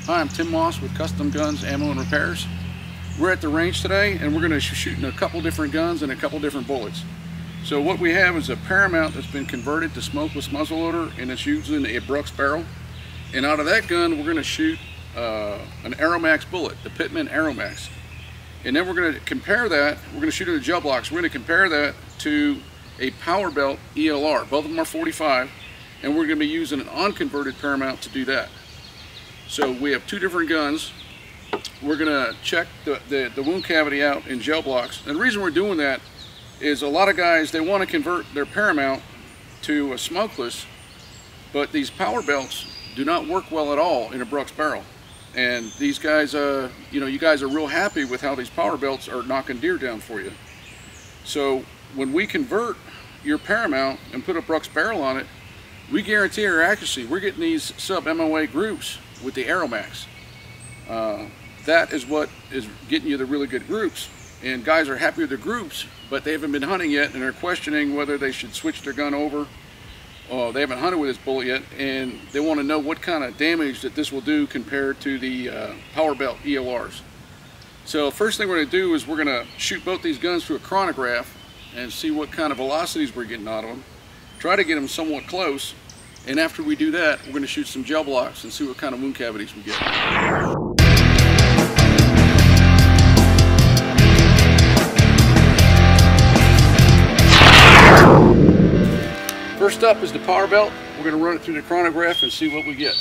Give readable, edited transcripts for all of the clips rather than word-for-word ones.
Hi, I'm Tim Moss with Custom Guns, Ammo and Repairs. We're at the range today and we're going to shoot a couple different guns and a couple different bullets. So what we have is a Paramount that's been converted to smokeless muzzleloader, and it's using a Brooks barrel. And out of that gun we're going to shoot an Aeromax bullet, the Pittman Aeromax. And then we're going to compare that, we're going to shoot it in gel blocks, we're going to compare that to a Powerbelt ELR. Both of them are 45, and we're going to be using an unconverted Paramount to do that. So we have two different guns. We're going to check the wound cavity out in gel blocks. And the reason we're doing that is a lot of guys, they want to convert their Paramount to a smokeless, but these Powerbelts do not work well at all in a Brooks barrel. And these guys, you guys are real happy with how these Powerbelts are knocking deer down for you. So when we convert your Paramount and put a Brooks barrel on it, we guarantee our accuracy. We're getting these sub-MOA groups with the Aeromax. That is what is getting you the really good groups. And guys are happy with the groups, but they haven't been hunting yet, and they're questioning whether they should switch their gun over. They haven't hunted with this bullet yet, and they want to know what kind of damage that this will do compared to the Powerbelt ELRs. So first thing we're going to do is we're going to shoot both these guns through a chronograph and see what kind of velocities we're getting out of them. Try to get them somewhat close, and after we do that, we're going to shoot some gel blocks and see what kind of wound cavities we get. First up is the Powerbelt. We're going to run it through the chronograph and see what we get.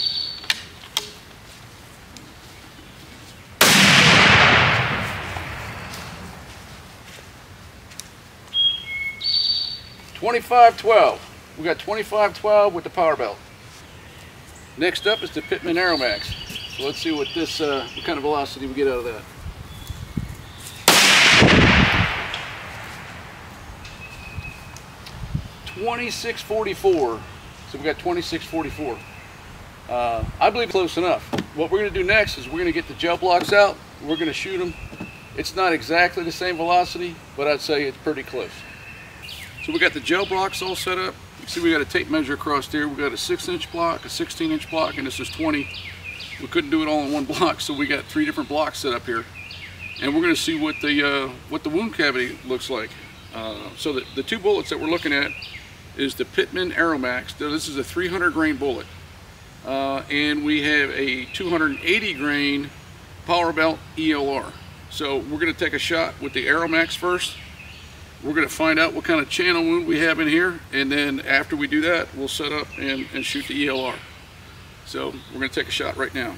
.25-12. We got 25-12 with the Powerbelt. Next up is the Pittman Aeromax. So let's see what this, what kind of velocity we get out of that. .26-44. So we got 26-44. I believe close enough. What we're going to do next is we're going to get the gel blocks out. We're going to shoot them. It's not exactly the same velocity, but I'd say it's pretty close. So we got the gel blocks all set up. You see we got a tape measure across here. We got a 6-inch block, a 16-inch block, and this is 20. We couldn't do it all in one block, so we got 3 different blocks set up here. And we're going to see what the wound cavity looks like. So the two bullets that we're looking at is the Pittman Aeromax. This is a 300 grain bullet. And we have a 280 grain Powerbelt ELR. So we're going to take a shot with the Aeromax first. We're going to find out what kind of channel wound we have in here, and then after we do that, we'll set up and shoot the ELR. So we're going to take a shot right now.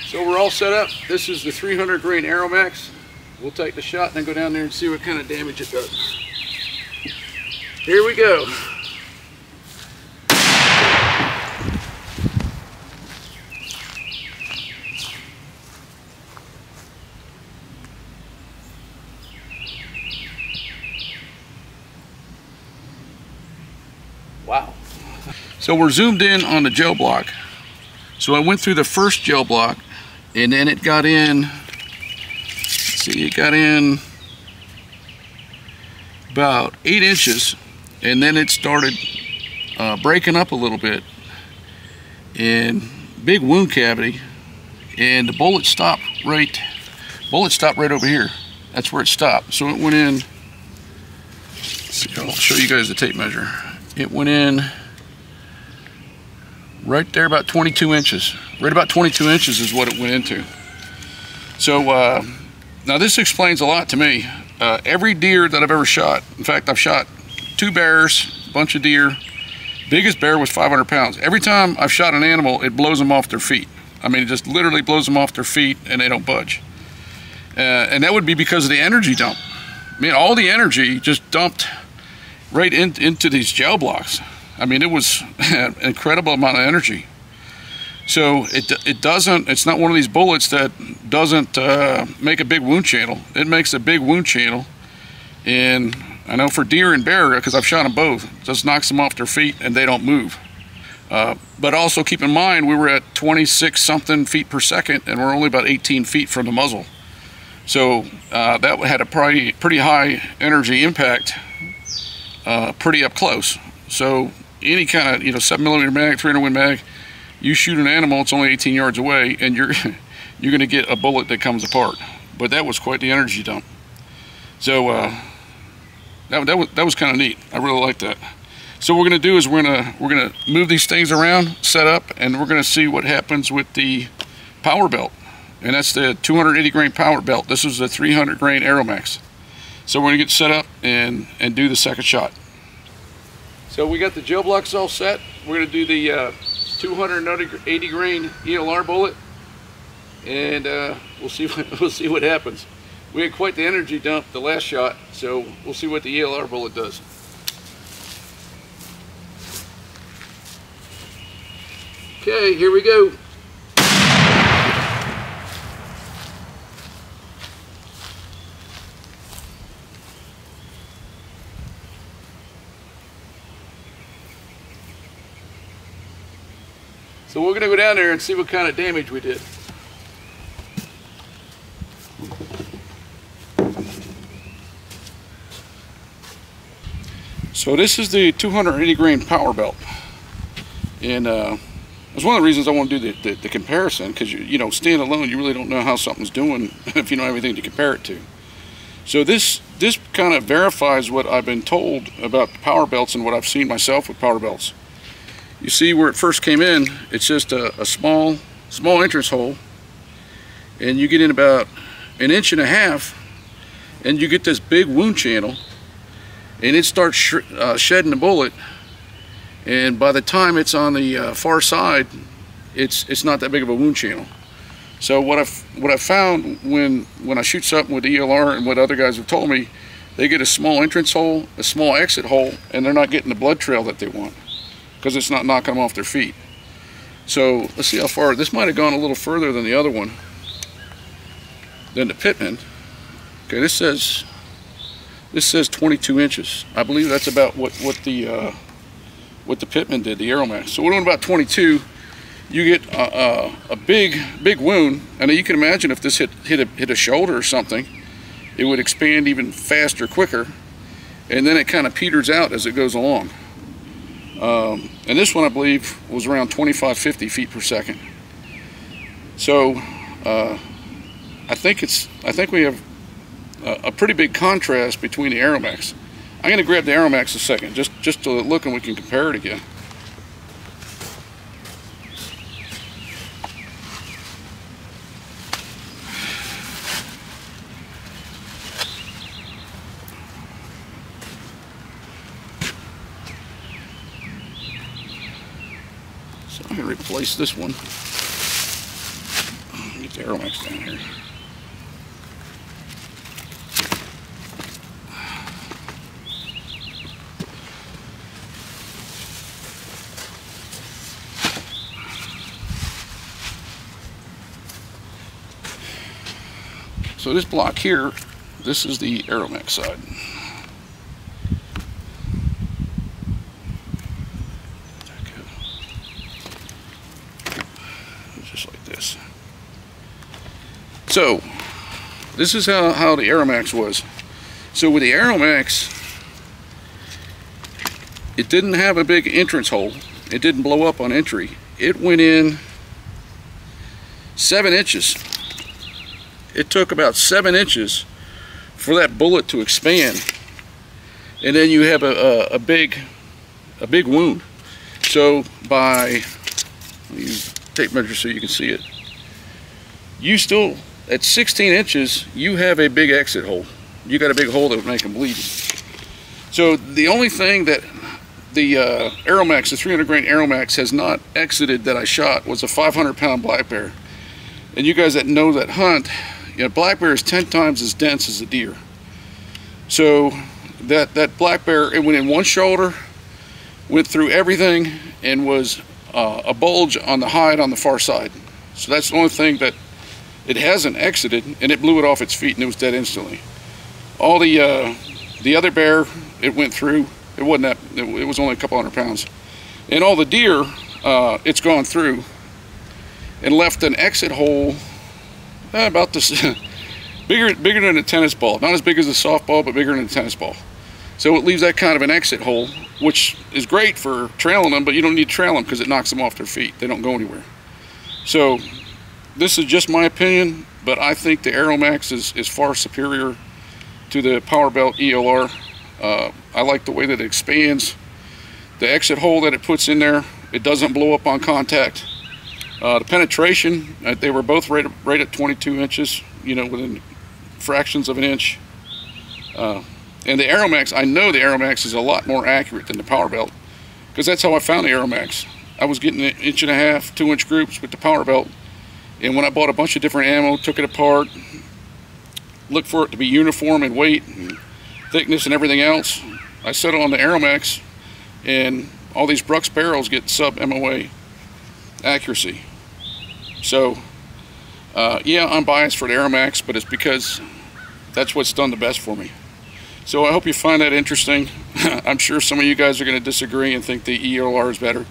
So we're all set up. This is the 300 grain Aeromax. We'll take the shot and then go down there and see what kind of damage it does. Here we go. Wow. So we're zoomed in on the gel block. So I went through the first gel block, and then it got in, let's see, it got in about 8 inches, and then it started breaking up a little bit, and big wound cavity, and the bullet stopped right over here. That's where it stopped. So it went in, let's see, I'll show you guys the tape measure. It went in right there, about 22 inches. Right about 22 inches is what it went into. So now this explains a lot to me. Every deer that I've ever shot, in fact, I've shot 2 bears, a bunch of deer. Biggest bear was 500 pounds. Every time I've shot an animal, it blows them off their feet. I mean, it just literally blows them off their feet and they don't budge. And that would be because of the energy dump. I mean, all the energy just dumped right into these gel blocks. I mean, it was an incredible amount of energy. So it's not one of these bullets that doesn't make a big wound channel. It makes a big wound channel, and I know for deer and bear, because I've shot them both, it just knocks them off their feet and they don't move. But also keep in mind, we were at 26 something feet per second, and we're only about 18 feet from the muzzle. So that had a pretty high energy impact, pretty up close. So any kind of 7mm mag, 300 Win mag, you shoot an animal, it's only 18 yards away, and you're you're gonna get a bullet that comes apart. But that was quite the energy dump. So that was kind of neat. I really like that. So what we're gonna do is we're gonna move these things around, set up, and we're gonna see what happens with the Powerbelt. And that's the 280 grain Powerbelt. This is the 300 grain Aeromax. So we're gonna get set up and do the second shot. So we got the gel blocks all set. We're gonna do the 280 grain ELR bullet, and we'll see what happens. We had quite the energy dump the last shot, so we'll see what the ELR bullet does. Okay, here we go. So we're going to go down there and see what kind of damage we did. So this is the 280 grain Powerbelt, and it's one of the reasons I want to do the comparison, because you know, stand alone, you really don't know how something's doing if you don't have anything to compare it to. So this kind of verifies what I've been told about Powerbelts and what I've seen myself with Powerbelts. You see where it first came in, it's just a small entrance hole, and you get in about 1.5 inches, and you get this big wound channel, and it starts shedding the bullet. And by the time it's on the far side, it's not that big of a wound channel. So what I've found when I shoot something with ELR, and what other guys have told me, they get a small entrance hole, a small exit hole, and they're not getting the blood trail that they want, because it's not knocking them off their feet. So let's see how far. This might have gone a little further than the other one, than the Pittman. Okay, this says 22 inches. I believe that's about what the Pittman did, the Aeromax. So we're doing about 22. You get a big wound, and you can imagine if this hit a shoulder or something, it would expand even faster, quicker, and then it kind of peters out as it goes along. And this one, I believe, was around 25-50 feet per second. So I think we have a pretty big contrast between the Aeromax. I'm going to grab the Aeromax a second, just to look, and we can compare it again. So I'm going to replace this one. Get the Aeromax down here. So this block here, this is the Aeromax side. Just like this. So this is how the Aeromax was. So with the Aeromax, it didn't have a big entrance hole. It didn't blow up on entry. It went in 7 inches. It took about 7 inches for that bullet to expand, and then you have a big wound. So by, let me use tape measure so you can see it, you still, at 16 inches, you have a big exit hole. You got a big hole that would make them bleed. So the only thing that the Aeromax, the 300 grain Aeromax, has not exited that I shot was a 500-pound black bear. And you guys that know that hunt, you know, black bear is 10 times as dense as a deer. So that black bear, it went in one shoulder, went through everything, and was a bulge on the hide on the far side. So that's the only thing that it hasn't exited, and it blew it off its feet, and it was dead instantly. All the other bear, it went through. It wasn't that. It was only a couple 100 pounds, and all the deer, it's gone through, and left an exit hole. About this, bigger than a tennis ball. Not as big as a softball, but bigger than a tennis ball. So it leaves that kind of an exit hole, which is great for trailing them, but you don't need to trail them because it knocks them off their feet. They don't go anywhere. So this is just my opinion, but I think the Aeromax is far superior to the Powerbelt ELR. I like the way that it expands. The exit hole that it puts in there, it doesn't blow up on contact. The penetration, they were both right at 22 inches, you know, within fractions of an inch. And the Aeromax, I know the Aeromax is a lot more accurate than the Powerbelt, because that's how I found the Aeromax. I was getting 1.5 inch, 2 inch groups with the Powerbelt, and when I bought a bunch of different ammo, took it apart, looked for it to be uniform in weight and thickness and everything else, I set it on the Aeromax, and all these Brooks barrels get sub-MOA accuracy. So, yeah, I'm biased for the Aeromax, but it's because that's what's done the best for me. So I hope you find that interesting. I'm sure some of you guys are going to disagree and think the ELR is better.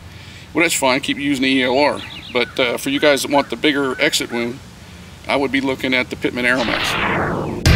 Well, that's fine. Keep using the ELR. But for you guys that want the bigger exit wound, I would be looking at the Pittman Aeromax.